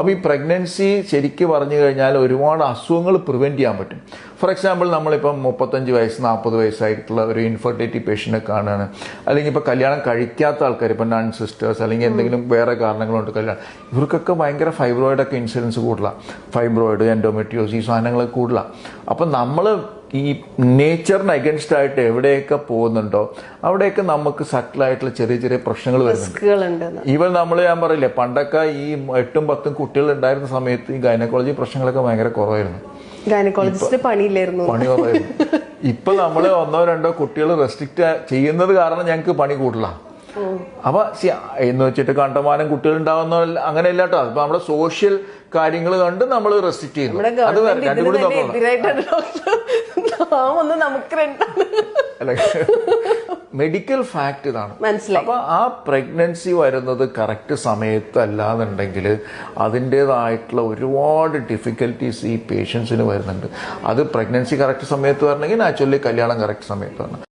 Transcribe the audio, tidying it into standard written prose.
അപ്പോൾ ഈ പ്രഗ്നൻസി ശരിക്കും പറഞ്ഞു കഴിഞ്ഞാൽ ഒരുപാട് അസുഖങ്ങൾ പ്രിവെൻറ്റ് ചെയ്യാൻ പറ്റും. ഫോർ എക്സാമ്പിൾ നമ്മളിപ്പം 35 വയസ്സ് 40 വയസ്സായിട്ടുള്ള ഒരു ഇൻഫെർട്ടിലിറ്റി പേഷ്യൻറ്റിനെ കാണുകയാണ്, അല്ലെങ്കിൽ ഇപ്പോൾ കല്യാണം കഴിക്കാത്ത ആൾക്കാർ, ഇപ്പം നൺ സിസ്റ്റേഴ്സ് അല്ലെങ്കിൽ എന്തെങ്കിലും വേറെ കാരണങ്ങളുണ്ട് കല്യാണം, ഇവർക്കൊക്കെ ഭയങ്കര ഫൈബ്രോയിഡൊക്കെ ഇൻസിഡൻസ് കൂടുതലാണ്. ഫൈബ്രോയിഡ്, എൻഡോമെട്രിയോസ്, ഈ സാധനങ്ങളൊക്കെ കൂടുതലാണ്. അപ്പം നമ്മൾ ഈ നേച്ചറിന് അഗൻസ്റ്റ് ആയിട്ട് എവിടെയൊക്കെ പോകുന്നുണ്ടോ അവിടെയൊക്കെ നമുക്ക് സട്ടിലായിട്ടുള്ള ചെറിയ ചെറിയ പ്രശ്നങ്ങൾ വരുന്നുണ്ട്. ഈവൻ ഞാൻ പറയില്ലേ, പണ്ടൊക്കെ ഈ 8ഉം 10ഉം കുട്ടികൾ ഉണ്ടായിരുന്ന സമയത്ത് ഈ ഗൈനക്കോളജി പ്രശ്നങ്ങളൊക്കെ ഭയങ്കര കുറവായിരുന്നു. പണി കുറവായിരുന്നു. ഇപ്പൊ നമ്മള് 1-2 കുട്ടികൾ റെസ്ട്രിക്റ്റ് ചെയ്യുന്നത് കാരണം ഞങ്ങൾക്ക് പണി കൂടുതലാണ്. അപ്പൊ എന്ന് വെച്ചിട്ട് കണ്ടമാനം കുട്ടികൾ ഉണ്ടാവുന്ന അങ്ങനെയല്ല കേട്ടോ. അപ്പൊ നമ്മുടെ സോഷ്യൽ കാര്യങ്ങൾ കണ്ട് നമ്മൾ റെസ്ട്രിക്ട് ചെയ്യുന്നു. അത് രണ്ടും കൂടി മെഡിക്കൽ ഫാക്ട് ഇതാണ്. അപ്പൊ ആ പ്രഗ്നൻസി വരുന്നത് കറക്റ്റ് സമയത്ത് അല്ലാന്നുണ്ടെങ്കിൽ അതിൻ്റെതായിട്ടുള്ള ഒരുപാട് ഡിഫിക്കൽട്ടീസ് ഈ പേഷ്യൻസിന് വരുന്നുണ്ട്. അത് പ്രഗ്നൻസി കറക്റ്റ് സമയത്ത് വരണമെങ്കിൽ നാച്ചുറലി കല്യാണം കറക്റ്റ് സമയത്ത് വരണം.